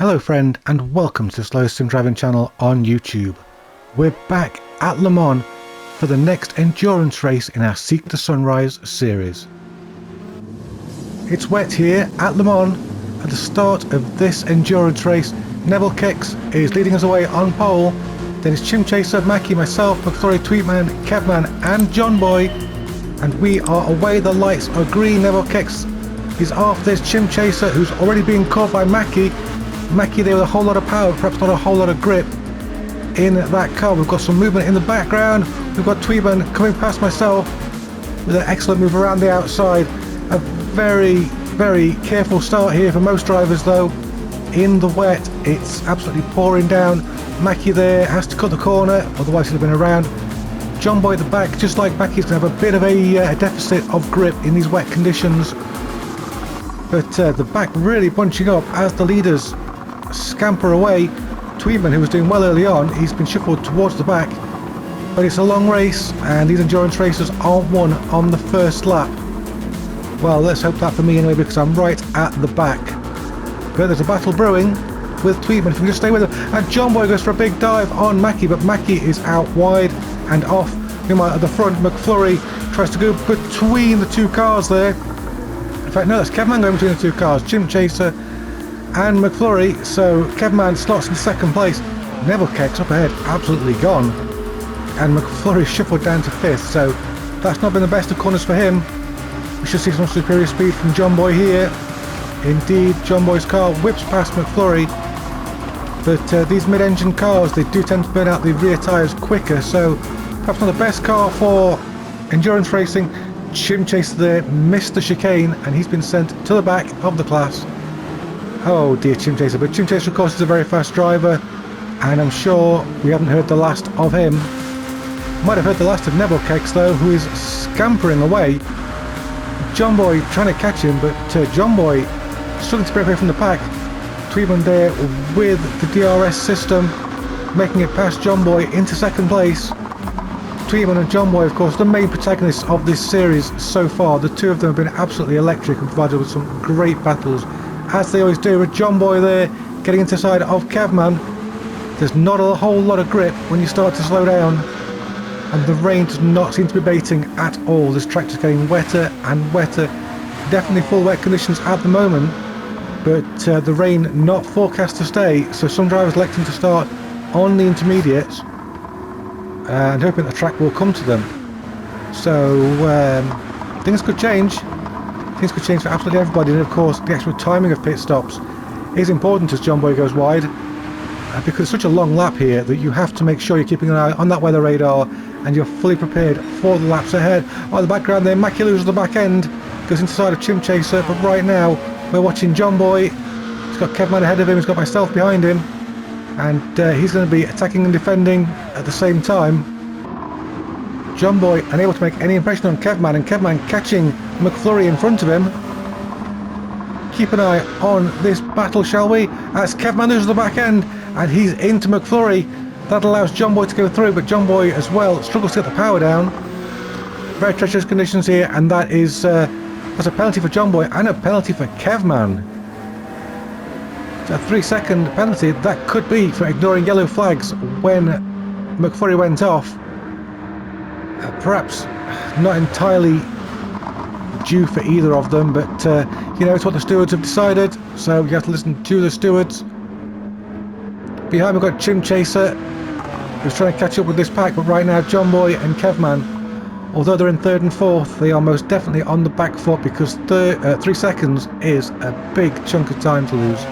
Hello friend, and welcome to the Slow Sim Driving channel on YouTube. We're back at Le Mans for the next endurance race in our Seek the Sunrise series. It's wet here at Le Mans at the start of this endurance race. Neville Kicks is leading us away on pole, then it's Chim Chaser, Mackie, myself, McFlurry, Tweetman, Kevman and John Boy, and we are away. The lights are green. Neville Kicks is off. There's Chim Chaser, who's already being caught by Mackie there with a whole lot of power, perhaps not a whole lot of grip in that car. We've got some movement in the background. We've got Tweeman coming past myself with an excellent move around the outside. A very careful start here for most drivers though. In the wet, it's absolutely pouring down. Mackie there has to cut the corner, otherwise he'd have been around. John Boy at the back, just like Mackie's going to have a bit of a deficit of grip in these wet conditions. But the back really bunching up as the leaders scamper away. Tweetman, who was doing well early on, he's been shuffled towards the back. But it's a long race, and these endurance races aren't won on the first lap. Well, let's hope that for me anyway, because I'm right at the back. But there's a battle brewing with Tweetman, if you can just stay with him. And John Boy goes for a big dive on Mackie, but Mackie is out wide and off. Meanwhile, at the front, McFlurry tries to go between the two cars there. In fact, no, that's Kevman going between the two cars. Chim Chaser and McFlurry, so Kevman slots in second place. Neville Kicks up ahead, absolutely gone. And McFlurry shuffled down to fifth, so that's not been the best of corners for him. We should see some superior speed from John Boy here. Indeed, John Boy's car whips past McFlurry, but these mid-engine cars, they do tend to burn out the rear tyres quicker, so perhaps not the best car for endurance racing. Chim Chaser there missed the chicane, and he's been sent to the back of the class. Oh dear, Chim Chaser. But Chim Chaser, of course, is a very fast driver, and I'm sure we haven't heard the last of him. Might have heard the last of Neville Kicks, though, who is scampering away. John Boy trying to catch him, but John Boy struggling to break away from the pack. Tweetman there with the DRS system, making it past John Boy into second place. Tweetman and John Boy, of course, the main protagonists of this series so far. The two of them have been absolutely electric and provided with some great battles, as they always do, with John Boy there getting into the side of Kevman. There's not a whole lot of grip when you start to slow down, and the rain does not seem to be abating at all. This track is getting wetter and wetter. Definitely full wet conditions at the moment, but the rain not forecast to stay, so some drivers electing to start on the intermediates and hoping the track will come to them. So things could change. Things could change for absolutely everybody, and of course the actual timing of pit stops is important as John Boy goes wide, because it's such a long lap here that you have to make sure you're keeping an eye on that weather radar and you're fully prepared for the laps ahead. On the background there, Mackie loses the back end, goes into the side of Chim Chaser, but right now we're watching John Boy. He's got Kevman ahead of him, he's got myself behind him, and he's going to be attacking and defending at the same time. John Boy unable to make any impression on Kevman, and Kevman catching McFlurry in front of him. Keep an eye on this battle, shall we? As Kevman loses the back end and he's into McFlurry. That allows John Boy to go through, but John Boy as well struggles to get the power down. Very treacherous conditions here, and that is that's a penalty for John Boy and a penalty for Kevman. It's a 3-second penalty. That could be for ignoring yellow flags when McFlurry went off. Perhaps not entirely due for either of them, but you know, it's what the stewards have decided, so you have to listen to the stewards. Behind we've got Chim Chaser, who's trying to catch up with this pack, but right now John Boy and Kevman, although they're in third and fourth, they are most definitely on the back foot, because 3 seconds is a big chunk of time to lose.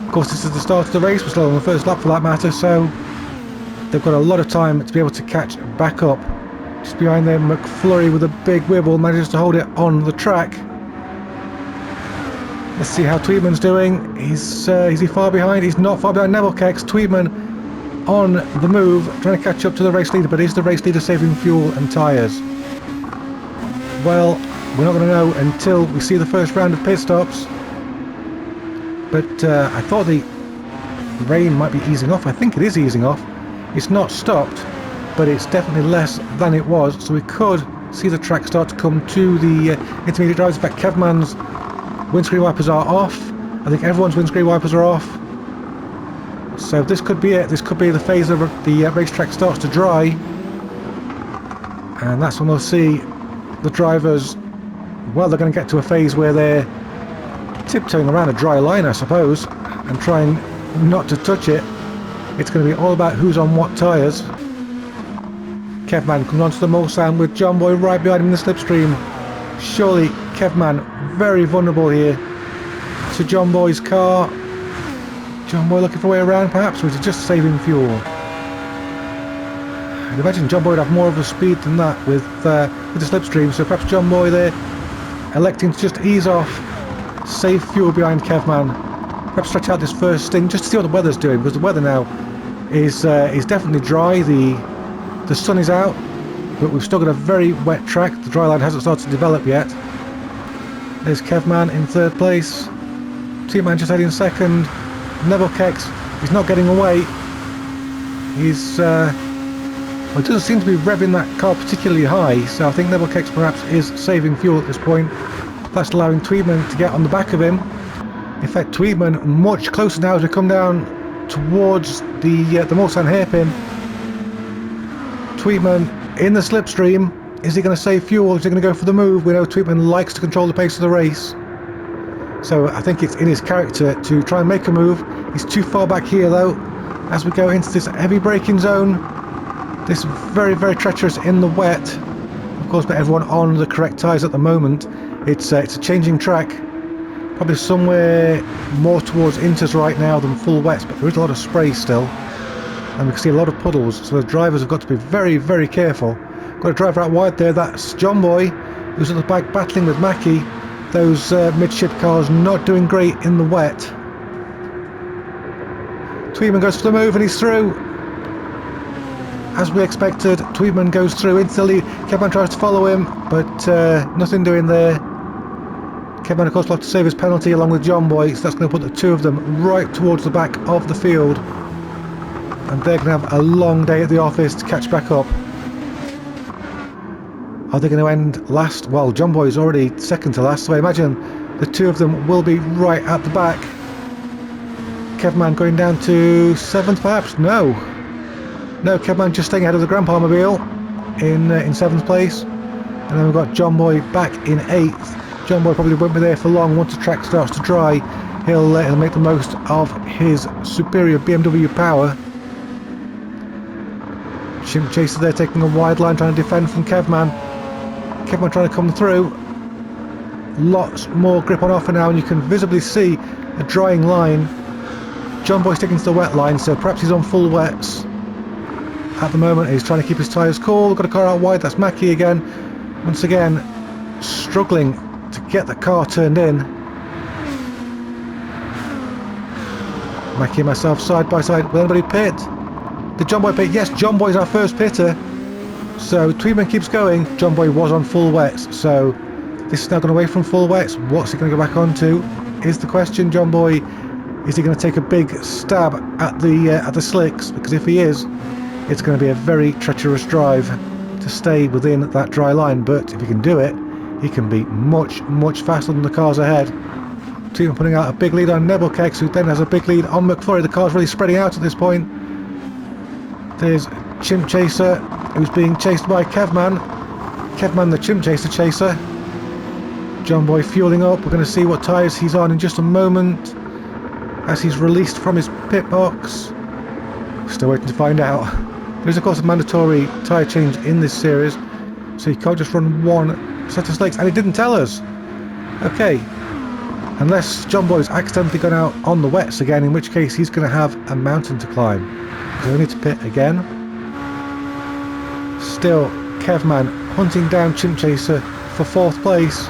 Of course, this is the start of the race, we're still on the first lap for that matter, so they've got a lot of time to be able to catch back up. Just behind there, McFlurry with a big wibble manages to hold it on the track. Let's see how Tweetman's doing. Is he far behind? He's not far behind Neville Kicks. Tweetman on the move, trying to catch up to the race leader, but is the race leader saving fuel and tyres? Well, we're not going to know until we see the first round of pit stops. But I thought the rain might be easing off. I think it is easing off. It's not stopped, but it's definitely less than it was, so we could see the track start to come to the intermediate drivers. In fact, Kevman's windscreen wipers are off, I think everyone's windscreen wipers are off. So this could be it. This could be the phase of the racetrack starts to dry. And that's when we'll see the drivers, well, they're going to get to a phase where they're tiptoeing around a dry line, I suppose, and trying not to touch it. It's going to be all about who's on what tyres. Kevman comes onto the Mulsanne with John Boy right behind him in the slipstream. Surely Kevman very vulnerable here to John Boy's car. John Boy looking for a way around perhaps, or is he just saving fuel? I'd imagine John Boy would have more of a speed than that with the slipstream, so perhaps John Boy there electing to just ease off, save fuel behind Kevman, perhaps stretch out this first stint just to see what the weather's doing, because the weather now is definitely dry. The sun is out, but we've still got a very wet track. The dry line hasn't started to develop yet. There's Kevman in third place, Team Manchester heading second. Neville Kex, he's not getting away. He's well, it doesn't seem to be revving that car particularly high, so I think Neville Kex perhaps is saving fuel at this point. That's allowing Tweedman to get on the back of him. In fact, Tweedman much closer now as we come down towards the Mulsanne hairpin. Tweedman in the slipstream. Is he going to save fuel? Is he going to go for the move? We know Tweedman likes to control the pace of the race. So I think it's in his character to try and make a move. He's too far back here though, as we go into this heavy braking zone. This very, very treacherous in the wet. Of course, but everyone on the correct tyres at the moment. It's a changing track. Probably somewhere more towards inters right now than full wets, but there is a lot of spray still. And we can see a lot of puddles, so the drivers have got to be very, very careful. Got a driver out wide there, that's John Boy, who's at the back battling with Mackie. Those midship cars not doing great in the wet. Tweedman goes for the move and he's through. As we expected, Tweedman goes through into the lead. Kevman tries to follow him, but nothing doing there. Kevman of course will have to save his penalty along with John Boy, so that's going to put the two of them right towards the back of the field. And they're going to have a long day at the office to catch back up. Are they going to end last? Well, John Boy is already second to last, so I imagine the two of them will be right at the back. Kevman going down to 7th perhaps? No, Kevman just staying ahead of the Grandpa Mobile in 7th place. And then we've got John Boy back in 8th. John Boy probably won't be there for long. Once the track starts to dry, he'll make the most of his superior BMW power. Chimp Chaser there taking a wide line, trying to defend from Kevman. Kevman trying to come through. Lots more grip on offer now, and you can visibly see a drying line. John Boy sticking to the wet line, so perhaps he's on full wets. At the moment, he's trying to keep his tyres cool. Got a car out wide, that's Mackie again. Once again, struggling to get the car turned in. Mackie and myself side by side. Will anybody pit? Did John Boy pit? Yes, John Boy's our first pitter. So Tweedman keeps going. John Boy was on full wets, so this is now gone away from full wets. What's he going to go back onto is the question. John Boy, is he going to take a big stab at the slicks? Because if he is, it's going to be a very treacherous drive to stay within that dry line. But if he can do it, he can be much, much faster than the cars ahead. Tweedman putting out a big lead on Neville Kex, who then has a big lead on McFlurry. The car's really spreading out at this point. There's Chimp Chaser, who's being chased by Kevman. Kevman the Chimp Chaser. John Boy fueling up. We're going to see what tyres he's on in just a moment as he's released from his pit box. Still waiting to find out. There's of course a mandatory tyre change in this series, so you can't just run one set of slicks, and he didn't tell us. Okay, unless John Boy's accidentally gone out on the wets again, in which case he's going to have a mountain to climb. So we need to pit again. Still Kevman hunting down Chimp Chaser for 4th place.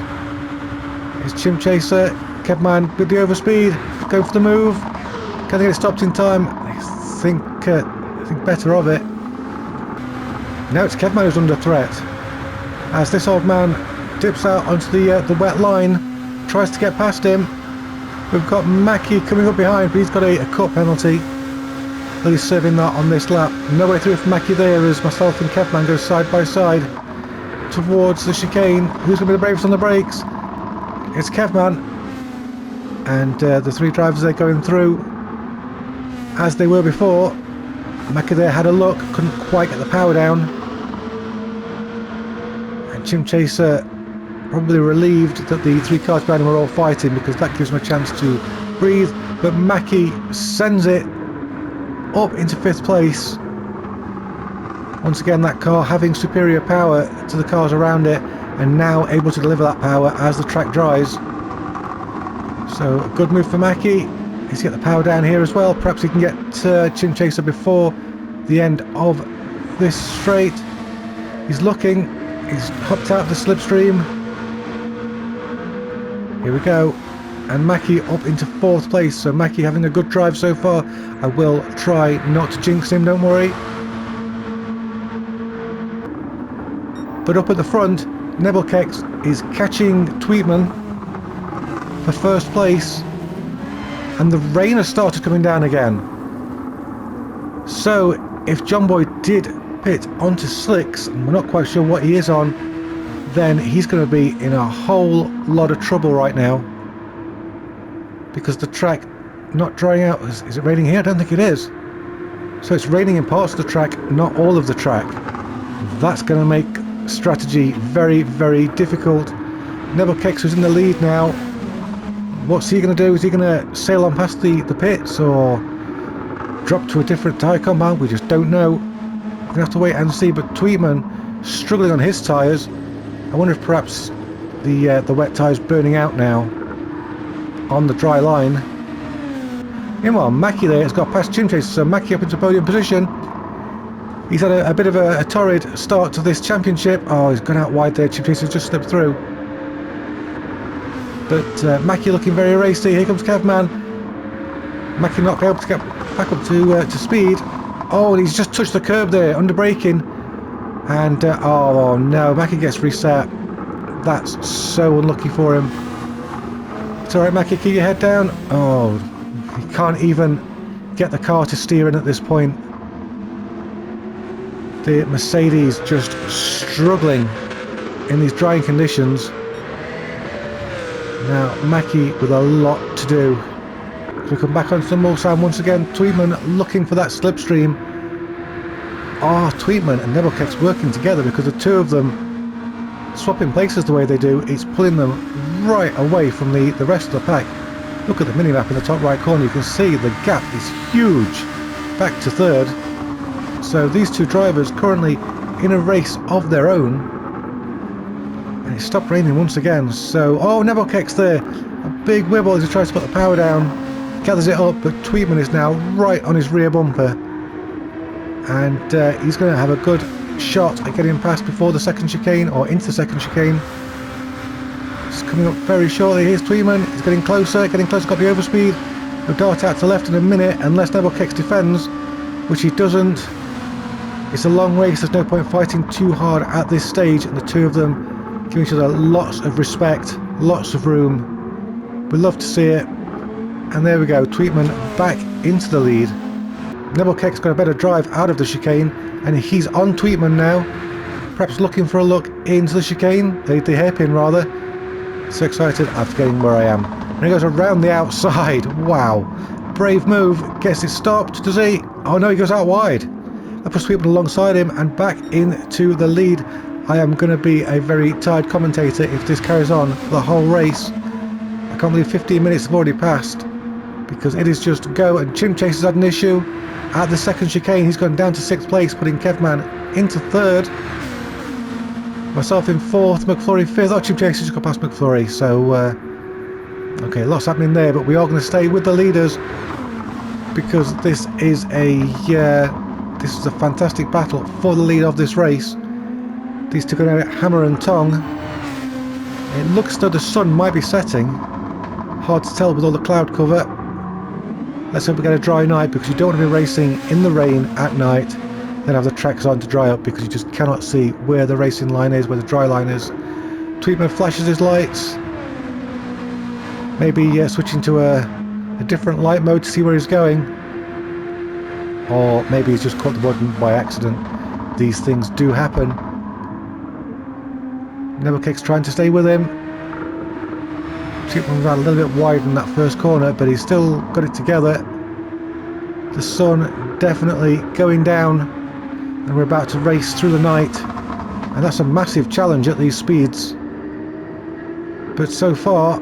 It's Chimp Chaser. Kevman with the overspeed, going for the move. Can they get it stopped in time? I think better of it. Now it's Kevman who's under threat, as this old man dips out onto the wet line, tries to get past him. We've got Mackie coming up behind, but he's got a cut penalty. He's serving that on this lap. No way through for Mackie there as myself and Kevman go side by side towards the chicane. Who's going to be the bravest on the brakes? It's Kevman. and the three drivers are going through as they were before. Mackie there had a look, couldn't quite get the power down, and Chim Chaser probably relieved that the three cars behind him were all fighting, because that gives him a chance to breathe. But Mackie sends it up into 5th place. Once again, that car having superior power to the cars around it, and now able to deliver that power as the track dries. So a good move for Mackie. He's got the power down here as well. Perhaps he can get Chim Chaser before the end of this straight. He's looking. He's hopped out of the slipstream. Here we go. And Mackie up into 4th place. So Mackie having a good drive so far. I will try not to jinx him, don't worry. But up at the front, Nebelkex is catching Tweetman for 1st place. And the rain has started coming down again. So if John Boy did pit onto slicks, and we're not quite sure what he is on, then he's going to be in a whole lot of trouble right now. Because the track not drying out. Is it raining here? I don't think it is. So it's raining in parts of the track, not all of the track. That's going to make strategy very, very difficult. Nebelkex, who's in the lead now, what's he going to do? Is he going to sail on past the pits, or drop to a different tyre compound? We just don't know. We're going to have to wait and see. But Tweetman struggling on his tyres. I wonder if perhaps the wet tyre's burning out now on the dry line. Meanwhile, Mackie there has got past Chim Chaser, so Mackie up into podium position. He's had a bit of a torrid start to this championship. Oh, he's gone out wide there. Chim Chaser's just slipped through. But Mackie looking very racy. Here comes Kevman. Mackie not able to get back up to speed. Oh, and he's just touched the curb there, under braking. And oh no, Mackie gets reset. That's so unlucky for him. It's alright, Mackie, keep your head down. Oh, he can't even get the car to steer in at this point. The Mercedes just struggling in these drying conditions. Now Mackie with a lot to do. As we come back onto the Mulsanne once again, Tweetman looking for that slipstream. Tweetman and Nebelkex working together, because the two of them swapping places the way they do, it's pulling them right away from the rest of the pack. Look at the minimap in the top right corner, you can see the gap is huge back to 3rd. So these two drivers currently in a race of their own. And it stopped raining once again, so Nebelkex there, a big wibble as he tries to put the power down, gathers it up, but Tweetman is now right on his rear bumper. And he's going to have a good shot at getting past before the 2nd chicane, or into the 2nd chicane. It's coming up very shortly. Here's Tweetman, he's getting closer, got the overspeed. He'll dart out to left in a minute unless Nebelkex defends, which he doesn't. It's a long race, there's no point fighting too hard at this stage, and the two of them give each other lots of respect, lots of room. We love to see it. And there we go, Tweetman back into the lead. Nebelkex got a better drive out of the chicane, and he's on Tweetman now, perhaps looking for a look into the chicane, the hairpin rather. So excited, I'm forgetting where I am. And he goes around the outside. Wow, brave move. Gets it stopped, does he? Oh no, he goes out wide. That puts Tweetman alongside him and back into the lead. I am going to be a very tired commentator if this carries on for the whole race. I can't believe 15 minutes have already passed, because it is just go. And Chim Chaser's had an issue at the 2nd chicane. He's gone down to 6th place, putting Kevman into 3rd. Myself in 4th, McFlurry 5th. Oh, Chim Chaser's just got past McFlurry. So okay, lots happening there, but we are going to stay with the leaders, because this is a fantastic battle for the lead of this race. These two going at hammer and tongue. It looks as though the sun might be setting. Hard to tell with all the cloud cover. Let's hope we get a dry night, because you don't want to be racing in the rain at night, then have the tracks on to dry up, because you just cannot see where the racing line is, where the dry line is. Tweetman flashes his lights. Maybe switching to a different light mode to see where he's going. Or maybe he's just caught the button by accident. These things do happen. Nebelkex trying to stay with him. Tweetman was out a little bit wide in that first corner, but he's still got it together. The sun definitely going down, and we're about to race through the night, and that's a massive challenge at these speeds. But so far,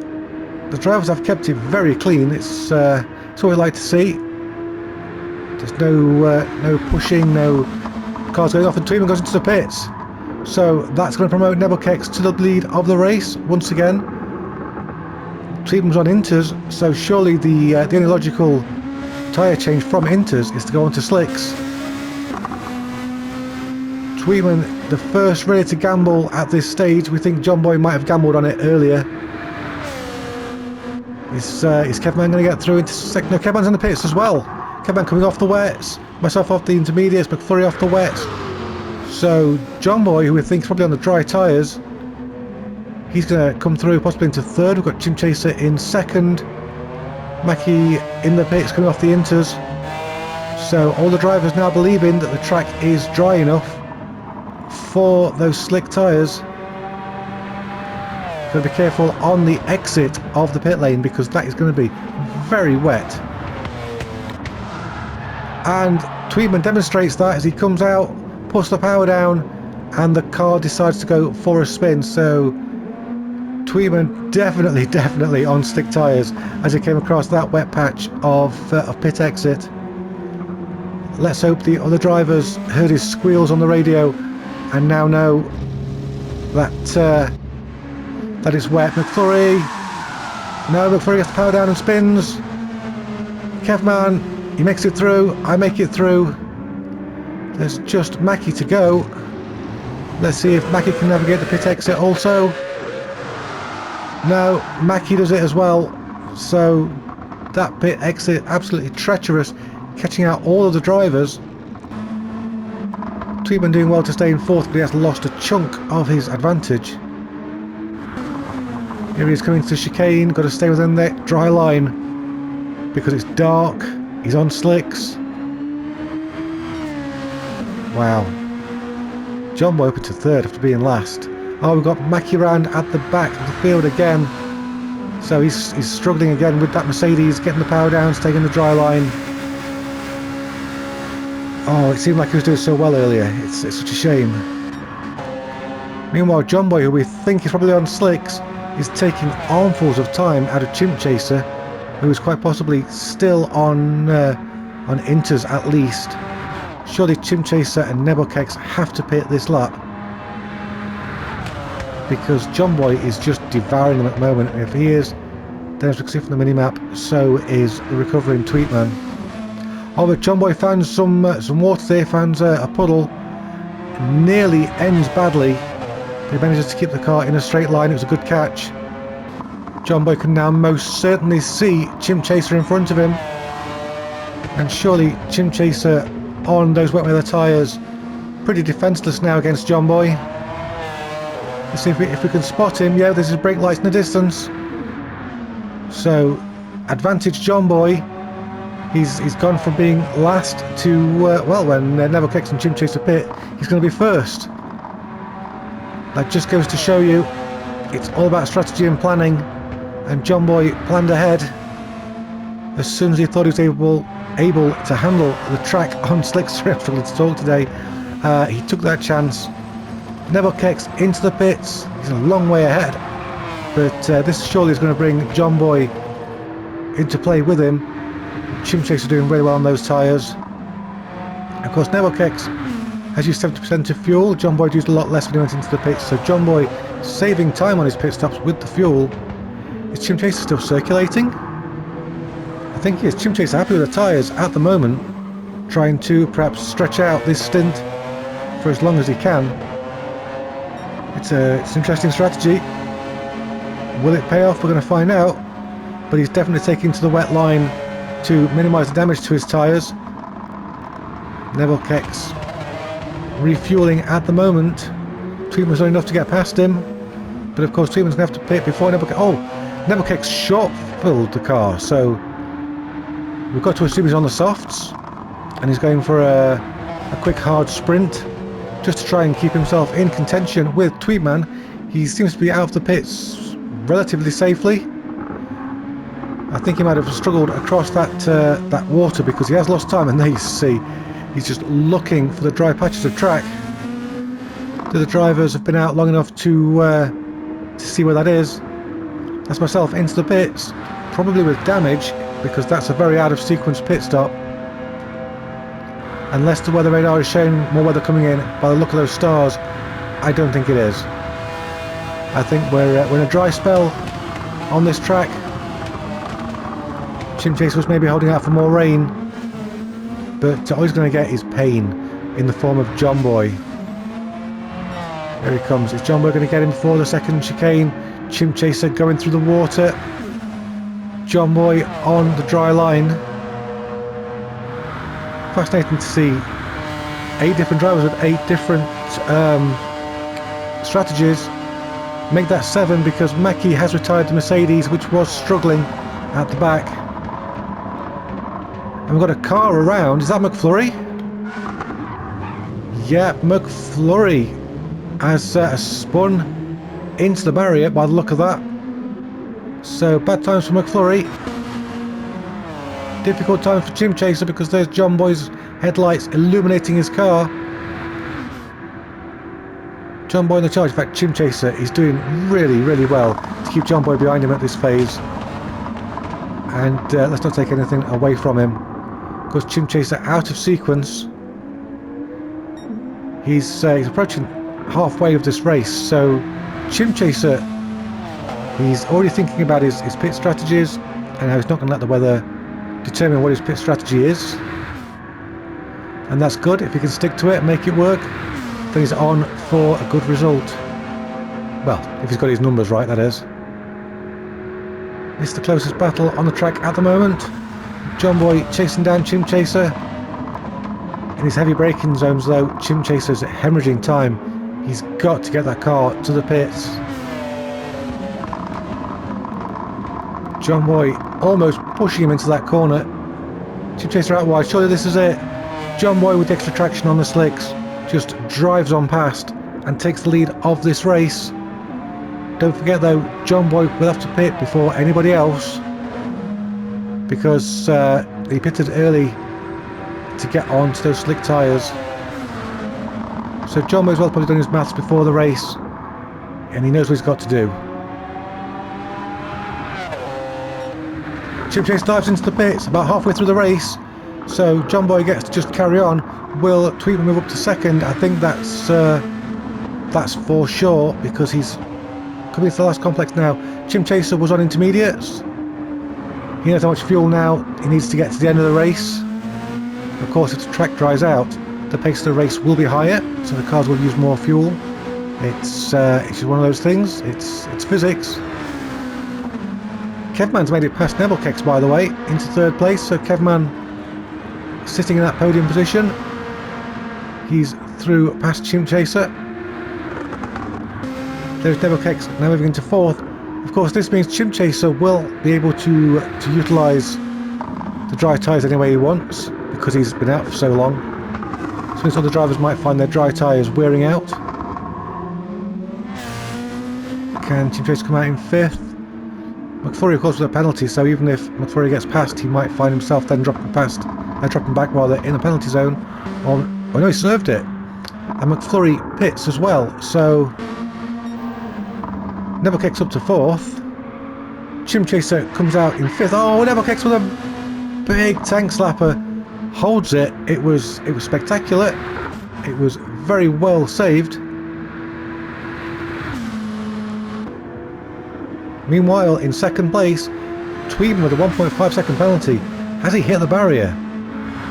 the drivers have kept it very clean. It's what we like to see. There's no pushing, no cars going off, and Tweetman goes into the pits. So that's going to promote Nebelkex to the lead of the race once again. Tweetman's on inters, so surely the only logical tyre change from inters is to go onto slicks. Tweetman, the first ready to gamble at this stage. We think John Boy might have gambled on it earlier. Is Kevman going to get through into second? No, Kevman's in the pits as well. Kevman coming off the wets, myself off the intermediates, McFlurry off the wets. So John Boy, who we think is probably on the dry tyres, he's going to come through possibly into third. We've got Chim Chaser in second. Mackie in the pits coming off the inters. So all the drivers now believing that the track is dry enough for those slick tyres. Got to be careful on the exit of the pit lane because that is going to be very wet. And Tweetman demonstrates that as he comes out, puts the power down, and the car decides to go for a spin. So Tweetman definitely on slick tyres as he came across that wet patch of pit exit. Let's hope the other drivers heard his squeals on the radio and now know that that it's wet. McFlurry, no, McFlurry gets the power down and spins. Kevman, he makes it through. I make it through. There's just Mackie to go. Let's see if Mackie can navigate the pit exit also. No, Mackie does it as well. So that pit exit absolutely treacherous, catching out all of the drivers. Tweetman doing well to stay in fourth, but he has lost a chunk of his advantage. Here he is coming to the chicane, got to stay within that dry line because it's dark. He's on slicks. Wow. John Boy up into third after being last. Oh, we've got Mackie round at the back of the field again. So he's struggling again with that Mercedes, getting the power down, staying in the dry line. Oh, it seemed like he was doing so well earlier. It's such a shame. Meanwhile, John Boy, who we think is probably on slicks, is taking armfuls of time out of Chimp Chaser, who is quite possibly still on inters at least. Surely Chimp Chaser and Nebelkex have to pit this lap, because John Boy is just devouring them at the moment. And if he is, then as we can see from the minimap, so is the recovering Tweetman. Oh, but John Boy found some water there, found a puddle. Nearly ends badly. He manages to keep the car in a straight line. It was a good catch. John Boy can now most certainly see Chimp Chaser in front of him. And surely Chimp Chaser on those wet weather tyres, pretty defenceless now against John Boy. Let's see if we can spot him. Yeah, there's his brake lights in the distance. So, advantage John Boy. He's gone from being last to, well, when Nebelkex and Chimp Chaser pit, he's going to be first. That just goes to show you, it's all about strategy and planning. And John Boy planned ahead. As soon as he thought he was able to handle the track on slicks, I'm struggling to talk today, he took that chance. Nebelkex into the pits. He's a long way ahead, but this surely is going to bring John Boy into play with him. Chimp Chaser doing very well on those tyres. Of course, Nebelkex has used 70% of fuel. John Boy used a lot less when he went into the pits, so John Boy saving time on his pit stops with the fuel. Is Chimp Chaser still circulating? I think he is. Chimp Chaser happy with the tyres at the moment, trying to perhaps stretch out this stint for as long as he can. It's an interesting strategy. Will it pay off? We're going to find out. But he's definitely taking to the wet line to minimise the damage to his tyres. Nebelkex refuelling at the moment. Tweetman's not enough to get past him. But of course Tweetman's going to have to pit before Nebelkex... Oh! Nebelkex short-filled the car. So we've got to assume he's on the softs. And he's going for a quick hard sprint, just to try and keep himself in contention with Tweetman. He seems to be out of the pits relatively safely. I think he might have struggled across that water because he has lost time, and there you see he's just looking for the dry patches of track. The other drivers have been out long enough to see where that is. That's myself into the pits, probably with damage, because that's a very out of sequence pit stop. Unless the weather radar is showing more weather coming in, by the look of those stars, I don't think it is. I think we're in a dry spell on this track. Chim Chaser was maybe holding out for more rain, but all he's going to get is pain in the form of John Boy. Here he comes. Is John Boy going to get him before the second chicane? Chim Chaser going through the water. John Boy on the dry line. Fascinating to see 8 different drivers with 8 different strategies. Make that 7 because Mackie has retired the Mercedes, which was struggling at the back. And we've got a car around. Is that McFlurry? Yeah, McFlurry has spun into the barrier by the look of that. So bad times for McFlurry. Difficult time for Chim Chaser because there's John Boy's headlights illuminating his car. John Boy in the charge. In fact, Chim Chaser is doing really, really well to keep John Boy behind him at this phase. And let's not take anything away from him. Because Chim Chaser out of sequence. He's approaching halfway of this race. So Chim Chaser, he's already thinking about his pit strategies and how he's not going to let the weather determine what his pit strategy is. And that's good. If he can stick to it and make it work, then he's on for a good result. Well, if he's got his numbers right, that is. It's the closest battle on the track at the moment. John Boy chasing down Chim Chaser. In his heavy braking zones though, Chim Chaser's hemorrhaging time. He's got to get that car to the pits. John Boy almost pushing him into that corner. Chim Chaser out wide, surely this is it. John Boy with extra traction on the slicks just drives on past and takes the lead of this race. Don't forget though, John Boy will have to pit before anybody else because he pitted early to get onto those slick tyres. So John Boy's well probably done his maths before the race and he knows what he's got to do. Chim Chaser dives into the pits about halfway through the race, so John Boy gets to just carry on. Will Tweedman move up to second? I think that's for sure because he's coming to the last complex now. Chim Chaser was on intermediates. He knows how much fuel now he needs to get to the end of the race. Of course, if the track dries out, the pace of the race will be higher, so the cars will use more fuel. It's just one of those things. It's physics. Kevman's made it past Nebelkex, by the way, into third place, so Kevman sitting in that podium position. He's through past Chim Chaser. There's Nebelkex now moving into fourth. Of course, this means Chim Chaser will be able to utilise the dry tyres any way he wants, because he's been out for so long. So some other drivers might find their dry tyres wearing out. Can Chim Chaser come out in fifth? McFlurry of course with a penalty, so even if McFlurry gets past, he might find himself then dropping back rather in the penalty zone. Or no, he served it. And McFlurry pits as well, so Nebelkex up to fourth. Chim Chaser comes out in fifth. Oh, Nebelkex with a big tank slapper holds it. It was spectacular. It was very well saved. Meanwhile, in second place, Tweedman with a 1.5 second penalty. Has he hit the barrier?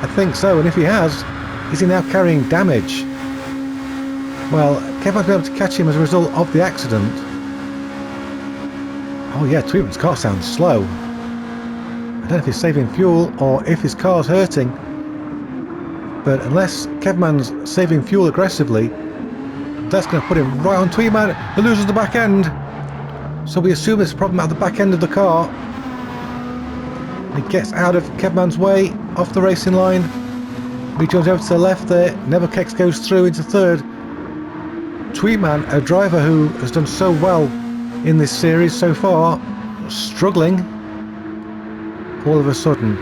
I think so, and if he has, is he now carrying damage? Well, Kevin's been able to catch him as a result of the accident. Oh yeah, Tweedman's car sounds slow. I don't know if he's saving fuel or if his car's hurting. But unless Kevman's saving fuel aggressively, that's going to put him right on Tweedman, who loses the back end. So we assume there's a problem at the back end of the car. He gets out of Kevman's way, off the racing line. He jumps over to the left there. Nebelkex goes through into third. Tweedman, a driver who has done so well in this series so far, struggling. all of a sudden.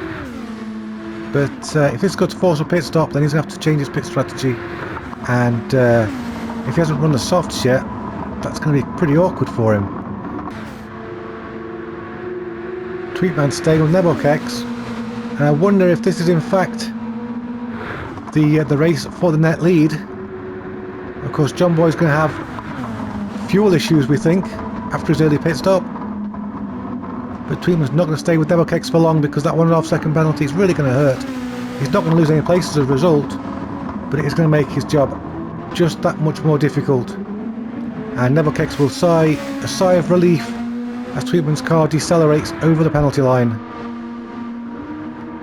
But if this got to force a pit stop, then he's going to have to change his pit strategy. And if he hasn't run the softs yet, that's going to be pretty awkward for him. Tweetman staying with Nebokex. And I wonder if this is in fact the race for the net lead. Of course, John Boy's going to have fuel issues, we think, after his early pit stop. But Tweetman's not going to stay with Nebokex for long because that 1.5 second penalty is really going to hurt. He's not going to lose any places as a result, but it is going to make his job just that much more difficult. And Nebokex will sigh a sigh of relief as Tweetman's car decelerates over the penalty line.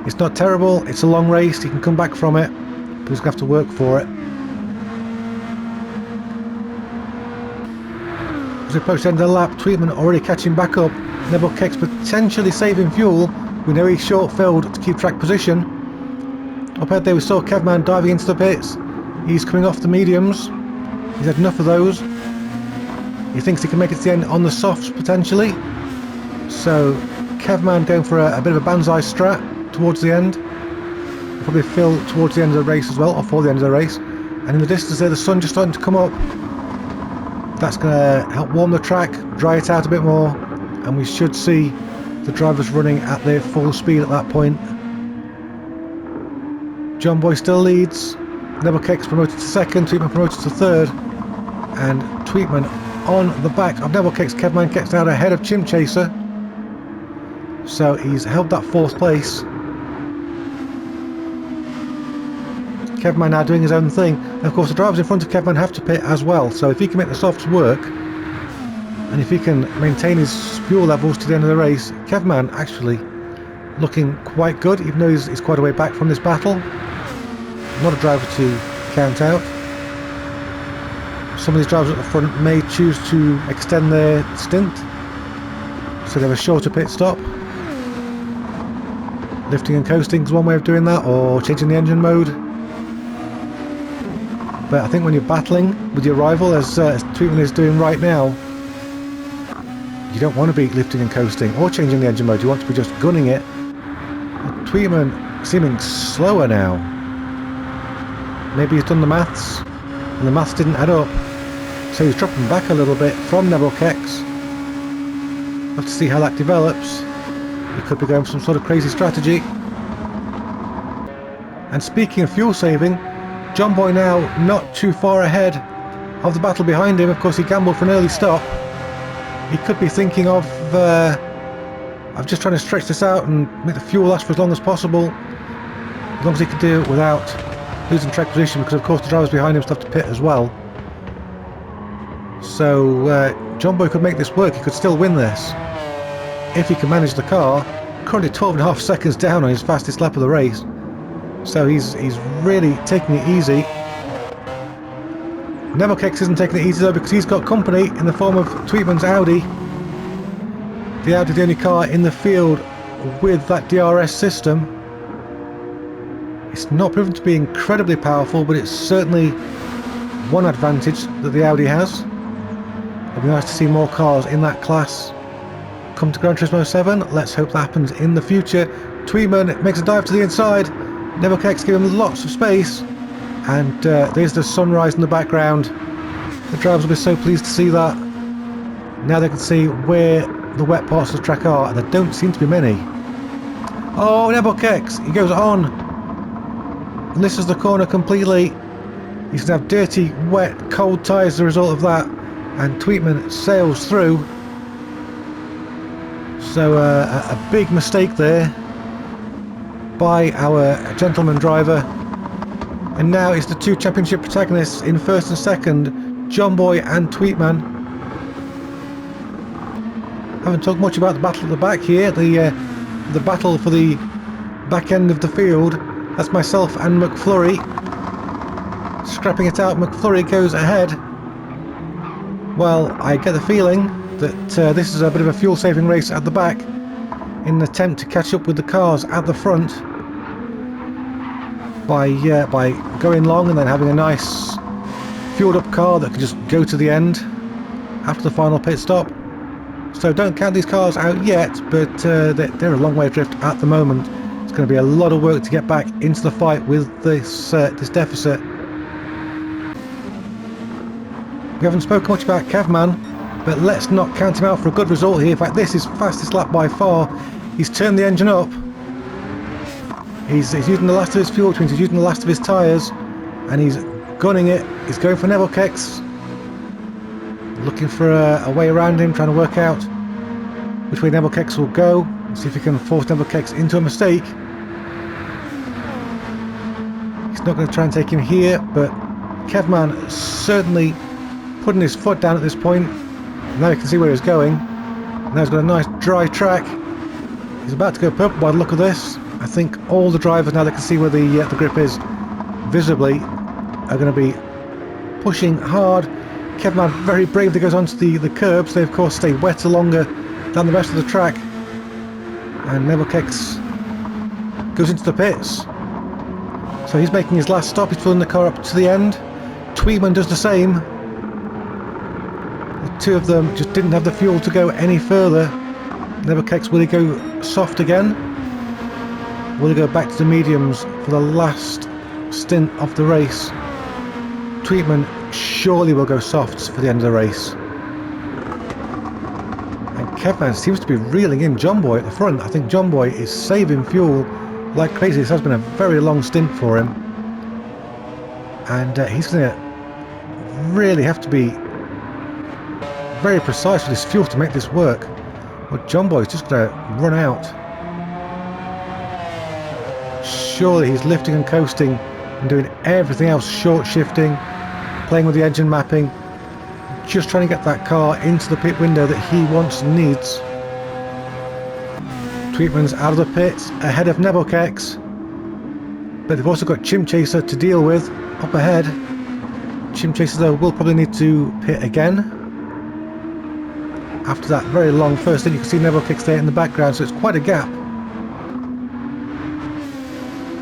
It's not terrible, it's a long race, he can come back from it, but he's going to have to work for it. As we approach the end of the lap, Tweetman already catching back up, Nebokex potentially saving fuel. We know he's short-filled to keep track position. Up ahead there we saw Kevman diving into the pits. He's coming off the mediums, he's had enough of those. He thinks he can make it to the end on the softs potentially. So Kevman going for a bit of a banzai strat towards the end. Probably Phil towards the end of the race as well, or for the end of the race. And in the distance there the sun just starting to come up. That's going to help warm the track, dry it out a bit more, and we should see the drivers running at their full speed at that point. John Boy still leads. Nebokex promoted to second, Tweetman promoted to third, and Tweetman on the back of Nebokex. Kevman gets out ahead of Chimp Chaser, so he's held that fourth place. Kevman now doing his own thing, and of course the drivers in front of Kevman have to pit as well, so if he can make the softs work and if he can maintain his fuel levels to the end of the race, Kevman actually looking quite good, even though he's quite a way back from this battle. Not a driver to count out. Some of these drivers at the front may choose to extend their stint, so they have a shorter pit stop. Lifting and coasting is one way of doing that, or changing the engine mode. But I think when you're battling with your rival, as Tweetman is doing right now, you don't want to be lifting and coasting or changing the engine mode. You want to be just gunning it. Tweetman seeming slower now. Maybe he's done the maths, and the maths didn't add up. So he's dropping back a little bit from Nebokex. We'll have to see how that develops. He could be going for some sort of crazy strategy. And speaking of fuel saving, John Boy now not too far ahead of the battle behind him. Of course he gambled for an early stop. He could be thinking of just trying to stretch this out and make the fuel last for as long as possible. As long as he can do it without losing track position, because of course the drivers behind him still have to pit as well. So John Boy could make this work. He could still win this if he can manage the car. Currently 12.5 seconds down on his fastest lap of the race. So he's really taking it easy. Nebokex isn't taking it easy though, because he's got company in the form of Tweetman's Audi. The Audi, the only car in the field with that DRS system. It's not proven to be incredibly powerful, but it's certainly one advantage that the Audi has. It'll be nice to see more cars in that class come to Gran Turismo 7. Let's hope that happens in the future. Tweetman makes a dive to the inside. Nebokex give him lots of space, and there's the sunrise in the background. The drivers will be so pleased to see that. Now they can see where the wet parts of the track are, and there don't seem to be many. Oh, Nebokex! He goes on, and this is the corner completely. He's going to have dirty, wet, cold tyres as a result of that, and Tweetman sails through. So a big mistake there by our gentleman driver. And now it's the two championship protagonists in first and second, John Boy and Tweetman. Haven't talked much about the battle at the back here, the battle for the back end of the field. That's myself and McFlurry. Scrapping it out, McFlurry goes ahead. Well, I get the feeling that this is a bit of a fuel saving race at the back in an attempt to catch up with the cars at the front by going long and then having a nice fueled up car that can just go to the end after the final pit stop. So don't count these cars out yet, but they're a long way adrift at the moment. It's going to be a lot of work to get back into the fight with this deficit. We haven't spoken much about Kevman, but let's not count him out for a good result here. In fact, this is fastest lap by far. He's turned the engine up. He's using the last of his fuel, which means he's using the last of his tyres, and he's gunning it. He's going for Neville kicks, looking for a way around him, trying to work out which way Neville kicks will go, and see if he can force Neville kicks into a mistake. He's not going to try and take him here, but Kevman certainly putting his foot down at this point. Now you can see where he's going. Now he's got a nice dry track. He's about to go purple by the look of this. I think all the drivers, now they can see where the grip is visibly, are going to be pushing hard. Kevman very bravely goes onto the curbs. They of course stay wetter longer than the rest of the track. And Neville kicks goes into the pits. So he's making his last stop. He's pulling the car up to the end. Tweedman does the same. The two of them just didn't have the fuel to go any further. Neville kicks, will he go soft again? Will he go back to the mediums for the last stint of the race? Tweedman surely will go softs for the end of the race. And Kevman seems to be reeling in John Boy at the front. I think John Boy is saving fuel like crazy. This has been a very long stint for him. And he's going to really have to be very precise with his fuel to make this work. But John Boy is just going to run out. Surely he's lifting and coasting and doing everything else, short shifting, playing with the engine mapping, just trying to get that car into the pit window that he wants and needs. Tweedman's out of the pits, ahead of Neville kicks, but they've also got Chimp Chaser to deal with up ahead. Chimp Chaser though will probably need to pit again. After that very long first stint, you can see Neville kicks there in the background, so it's quite a gap.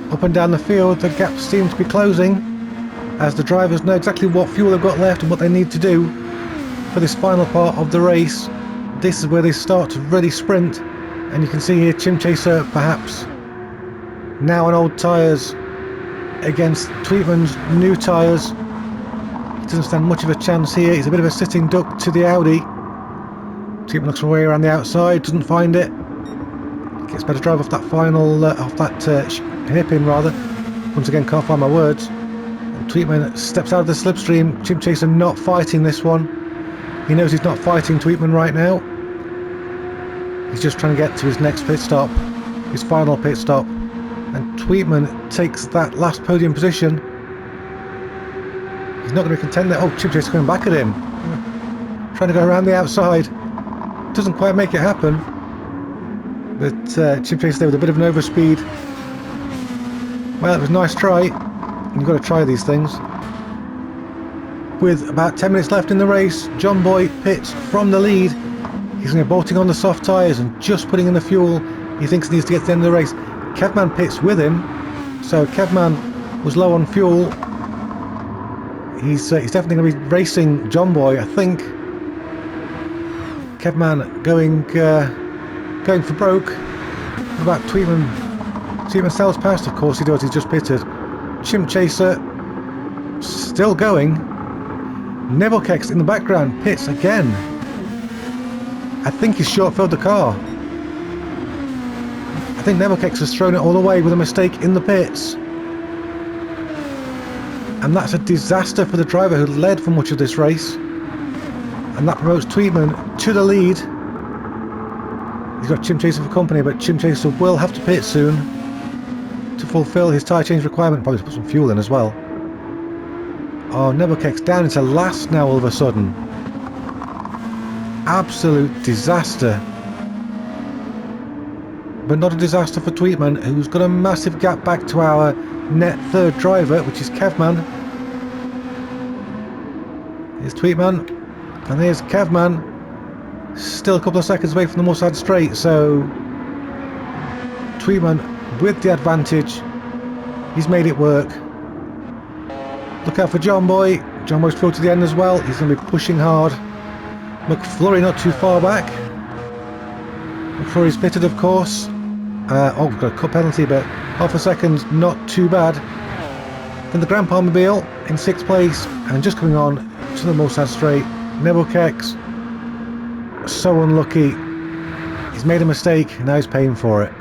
Up and down the field, the gaps seem to be closing as the drivers know exactly what fuel they've got left and what they need to do for this final part of the race. This is where they start to really sprint, and you can see here Chimp Chaser perhaps now on old tyres against Tweedman's new tyres. He doesn't stand much of a chance here. He's a bit of a sitting duck to the Audi. Tweedman looks for a way around the outside, doesn't find it. Gets better drive off that final, hairpin rather. Once again, can't find my words. And Tweedman steps out of the slipstream. Chimp Chaser not fighting this one. He knows he's not fighting Tweedman right now. He's just trying to get to his next pit stop, his final pit stop. And Tweedman takes that last podium position. He's not going to contend there. Oh, Chimp Chaser coming back at him. Trying to go around the outside. Doesn't quite make it happen. But Chimp Chaser there with a bit of an overspeed. Well, it was a nice try. You've got to try these things. With about 10 minutes left in the race, John Boy pits from the lead. He's going to be bolting on the soft tyres and just putting in the fuel he thinks he needs to get to the end of the race. Kevman pits with him, so Kevman was low on fuel. He's definitely going to be racing John Boy, I think. Kevman going for broke. What about Tweedman? Tweedman sails past, of course he does, he's just pitted. Chimp Chaser still going. Neville kicks in the background, pits again. I think he's short-filled the car. I think Neville kicks has thrown it all away with a mistake in the pits. And that's a disaster for the driver who led for much of this race. And that promotes Tweedman to the lead. He's got Chimp Chaser for company, but Chimp Chaser will have to pit soon to fulfill his tyre change requirement. Probably put some fuel in as well. Oh, Neville kicks down into last now all of a sudden. Absolute disaster. But not a disaster for Tweedman, who's got a massive gap back to our net third driver, which is Kevman. Here's Tweedman, and there's Kevman. Still a couple of seconds away from the Moorside Straight, so Tweedman with the advantage. He's made it work. Look out for John Boy. John Boy's through to the end as well. He's going to be pushing hard. McFlurry not too far back. McFlurry's pitted, of course. Oh, we've got a cut penalty, but half a second, not too bad. Then the Grandpa Mobile in 6th place, and just coming on to the Mulsanne straight, Nebelkex. So unlucky. He's made a mistake, and now he's paying for it.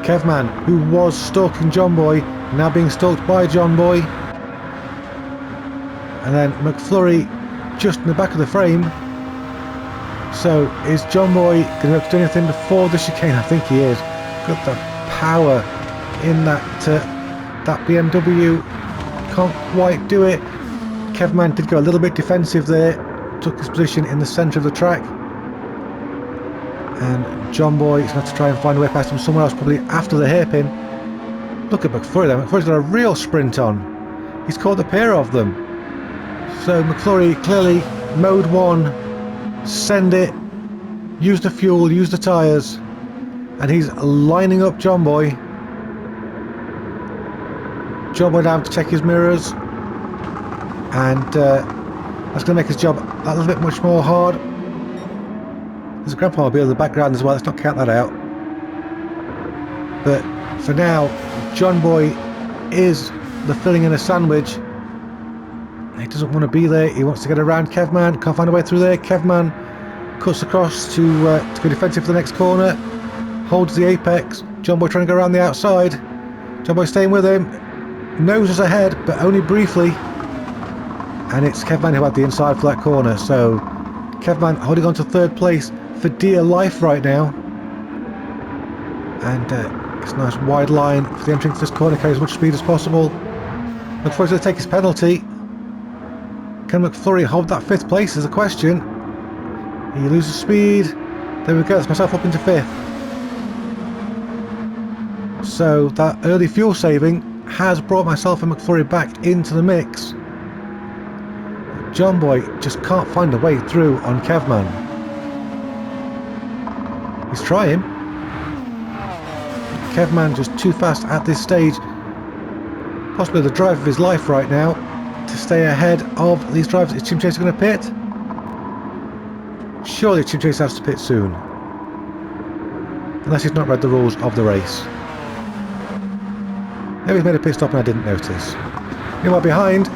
Kevman, who was stalking John Boy, now being stalked by John Boy. And then McFlurry just in the back of the frame. So is John Boy going to have to do anything before the chicane? I think he is. Got the power in that BMW. Can't quite do it. Kevman did go a little bit defensive there. Took his position in the centre of the track. And John Boy is going to have to try and find a way past him somewhere else, probably after the hairpin. Look at McFlurry there. McFlurry's got a real sprint on. He's caught the pair of them. So McFlurry clearly mode 1, send it, use the fuel, use the tyres, and he's lining up John Boy. John Boy down to check his mirrors, and that's going to make his job that little bit much more hard. There's a Grandpa Mobile in the background as well, let's not count that out. But for now, John Boy is the filling in a sandwich. He doesn't want to be there, he wants to get around Kevman, can't find a way through there. Kevman cuts across to go defensive for the next corner, holds the apex. John Boy trying to go around the outside. John Boy staying with him, noses ahead, but only briefly. And it's Kevman who had the inside for that corner, so Kevman holding on to 3rd place for dear life right now. And it's a nice wide line for the entry into this corner, carry as much speed as possible. McFlurry's going to take his penalty. Can McFlurry hold that 5th place is a question. He loses speed. There we go, that's myself up into 5th. So that early fuel saving has brought myself and McFlurry back into the mix. John Boy just can't find a way through on Kevman. He's trying. Kevman just too fast at this stage. Possibly the drive of his life right now to stay ahead of these drivers. Is Chim Chaser going to pit? Surely Chim Chaser has to pit soon. Unless he's not read the rules of the race. Maybe he's made a pit stop and I didn't notice. Meanwhile behind,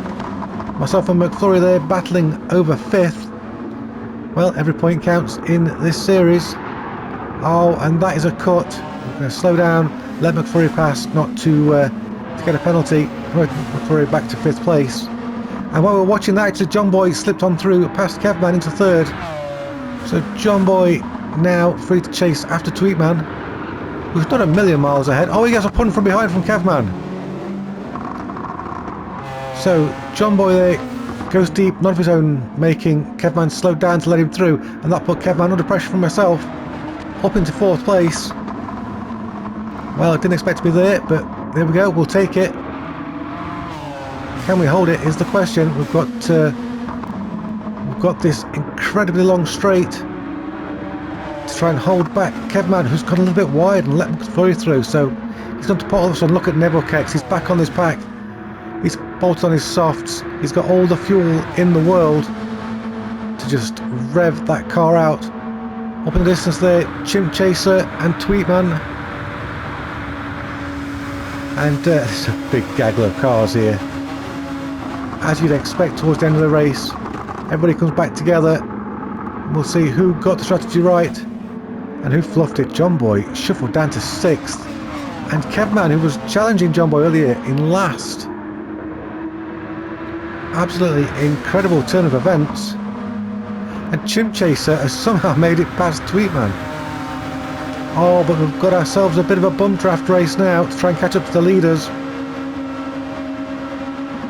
myself and McFlurry there battling over 5th. Well, every point counts in this series. Oh, and that is a cut. We're going to slow down, let McFlurry pass, not to get a penalty. Promote McFlurry back to 5th place. And while we're watching that, actually John Boy slipped on through past Kevman into 3rd. So John Boy now free to chase after Tweetman, who's not a million miles ahead. Oh, he gets a punt from behind from Kevman. So John Boy there goes deep, not of his own making. Kevman slowed down to let him through, and that put Kevman under pressure from myself, up into 4th place. Well, I didn't expect to be there, but there we go, we'll take it. Can we hold it is the question. We've got this incredibly long straight to try and hold back Kevman, who's got a little bit wide, and let McFlurry through. So he's going to put all of a sudden look at Nebelkex. He's back on this pack. He's bolted on his softs. He's got all the fuel in the world to just rev that car out. Up in the distance there, Chimp Chaser and Tweetman. And there's a big gaggle of cars here. As you'd expect towards the end of the race, everybody comes back together. We'll see who got the strategy right and who fluffed it. John Boy shuffled down to 6th. And Kevman, who was challenging John Boy earlier, in last. Absolutely incredible turn of events. And Chimp Chaser has somehow made it past Tweetman. Oh, but we've got ourselves a bit of a bump draft race now to try and catch up to the leaders.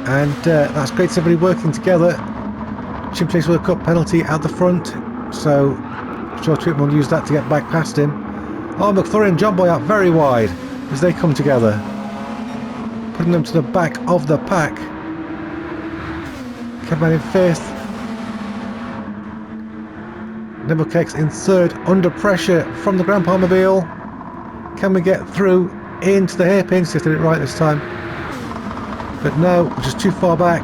And that's great to see everybody working together. Chimp Chaser with a cut penalty out the front, so I'm sure Tweetman will use that to get back past him. Oh, McFlurry and John Boy out very wide as they come together, putting them to the back of the pack. Kevman in 5th. Nebelkex in 3rd, under pressure from the Grandpa Mobile. Can we get through into the hairpin? See if they did it right this time. But no, we're just too far back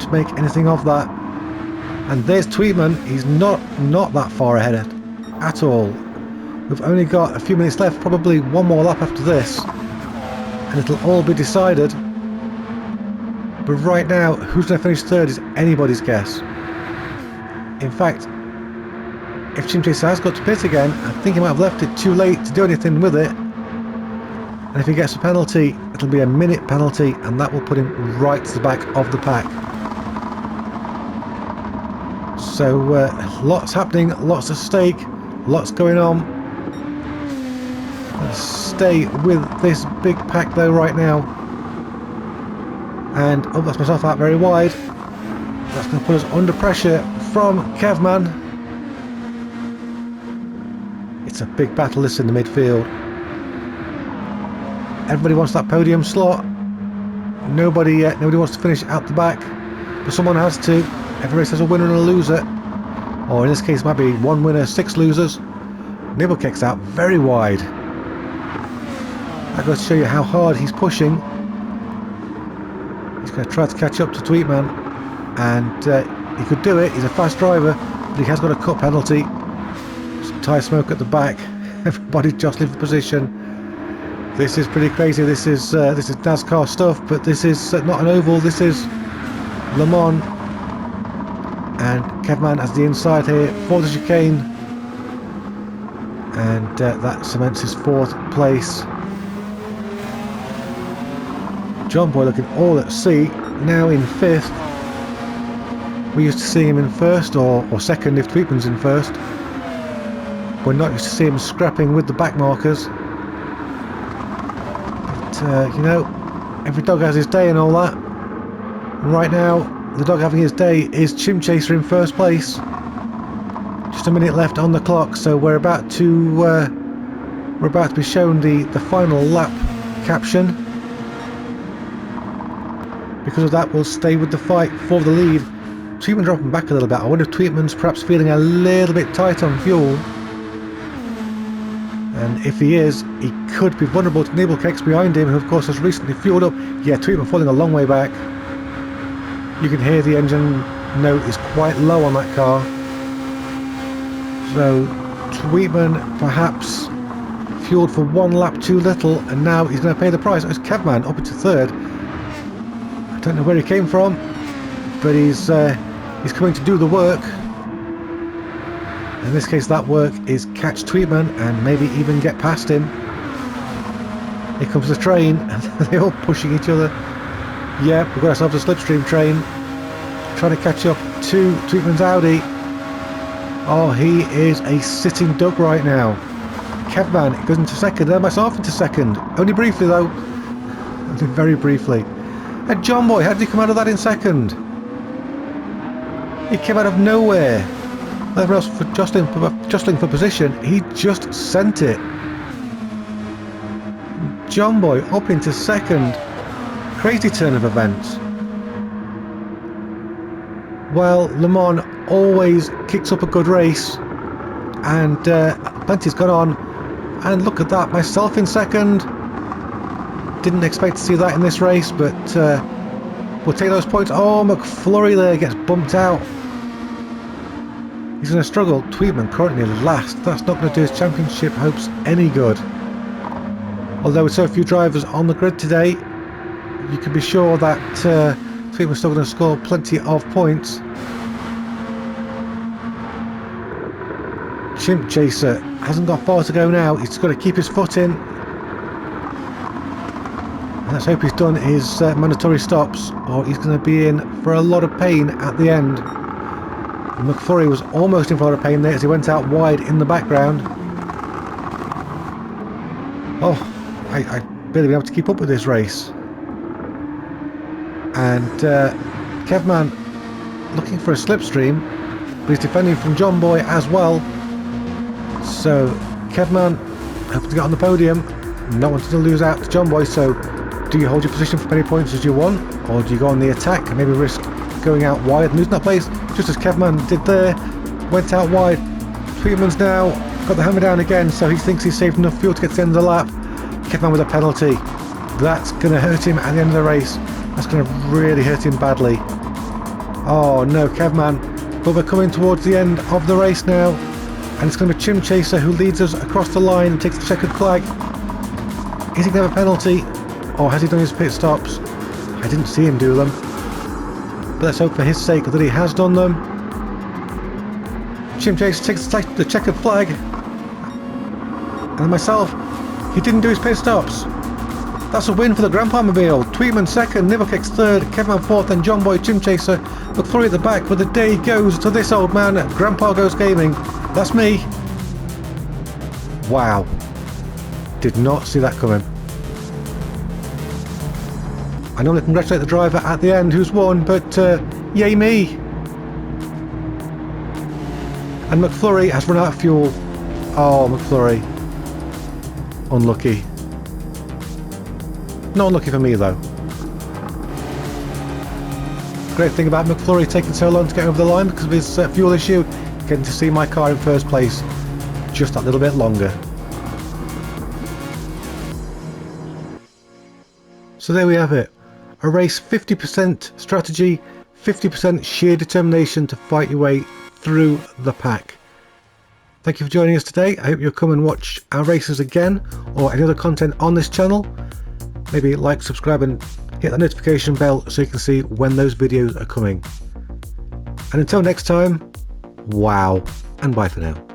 to make anything of that. And there's Tweetman. He's not that far ahead at all. We've only got a few minutes left, probably one more lap after this, and it'll all be decided. But right now, who's going to finish third is anybody's guess. In fact, if Chimchaser has got to pit again, I think he might have left it too late to do anything with it. And if he gets a penalty, it'll be a minute penalty, and that will put him right to the back of the pack. So lots happening, lots at stake, lots going on. Let's stay with this big pack though right now. And oh, that's myself out very wide. That's going to put us under pressure from Kevman. It's a big battle this in the midfield. Everybody wants that podium slot. Nobody wants to finish out the back, but someone has to. Every race has a winner and a loser, or in this case it might be one winner, 6 losers. Nibblecake's out very wide. I've got to show you how hard he's pushing. He's going to try to catch up to Tweetman, and he could do it. He's a fast driver, but he has got a cut penalty. Some tyre smoke at the back. Everybody jostling for position. This is pretty crazy. This is NASCAR stuff, but this is not an oval. This is Le Mans. And Kevman has the inside here for the chicane, and that cements his 4th place. John Boy looking all at sea, now in 5th. We used to see him in 1st or 2nd if Tweetman's in 1st. We're not used to see him scrapping with the back markers. But you know, every dog has his day and all that. And right now, the dog having his day is Chimchaser in 1st place. Just a minute left on the clock, so we're about to be shown the final lap caption. Because of that, we'll stay with the fight for the lead. Tweetman dropping back a little bit. I wonder if Tweetman's perhaps feeling a little bit tight on fuel. And if he is, he could be vulnerable to Nibblecakes behind him, who of course has recently fueled up. Yeah, Tweetman falling a long way back. You can hear the engine note is quite low on that car. So Tweetman perhaps fueled for 1 lap too little, and now he's going to pay the price. It's Kevman up into 3rd. I don't know where he came from, but he's coming to do the work. In this case, that work is catch Tweetman and maybe even get past him. Here comes the train, and they're all pushing each other. Yeah, we've got ourselves a slipstream train trying to catch up to Tweetman's Audi. Oh, he is a sitting duck right now. Kevman goes into 2nd, and myself into 2nd. Only briefly though. Only very briefly. And John Boy, how did he come out of that in 2nd? He came out of nowhere. Everyone else for jostling for position, he just sent it. John Boy up into 2nd. Crazy turn of events. Well, Le Mans always kicks up a good race, and plenty's gone on. And look at that, myself in 2nd. Didn't expect to see that in this race, but we'll take those points. Oh, McFlurry there gets bumped out. He's going to struggle. Tweetman currently last. That's not going to do his championship hopes any good. Although with so few drivers on the grid today, you can be sure that Tweetman's still going to score plenty of points. Chimchaser hasn't got far to go now. He's got to keep his foot in. And let's hope he's done his mandatory stops, or he's going to be in for a lot of pain at the end. McFlurry was almost in for a lot of pain there as he went out wide in the background. Oh, I barely been able to keep up with this race. And Kevman looking for a slipstream, but he's defending from John Boy as well. So Kevman hoping to get on the podium, not wanting to lose out to John Boy. So do you hold your position for as many points as you want, or do you go on the attack and maybe risk going out wide and losing that place, just as Kevman did there? Went out wide. Tweetman's now got the hammer down again, so he thinks he's saved enough fuel to get to the end of the lap. Kevman with a penalty. That's going to hurt him at the end of the race. That's going to really hurt him badly. Oh no, Kevman But we're coming towards the end of the race now, and it's going to be Chim Chaser who leads us across the line and takes the checkered flag. Is he going to have a penalty, or has he done his pit stops? I didn't see him do them, but let's hope for his sake that he has done them. Chim Chaser takes the checkered flag, and myself, he didn't do his pit stops. That's a win for the Grandpa Mobile. Tweetman second, Nivelkicks third, Kevin fourth, and John Boy Chim Chaser. McFlurry at the back, but the day goes to this old man, Grandpa Goes Gaming. That's me. Wow. Did not see that coming. I normally congratulate the driver at the end who's won, but yay me. And McFlurry has run out of fuel. Oh, McFlurry. Unlucky. Not unlucky for me though. Great thing about McFlurry taking so long to get over the line because of his fuel issue, getting to see my car in first place just that little bit longer. So there we have it. A race 50% strategy, 50% sheer determination to fight your way through the pack. Thank you for joining us today. I hope you'll come and watch our races again or any other content on this channel. Maybe like, subscribe and hit the notification bell so you can see when those videos are coming. And until next time, wow and bye for now.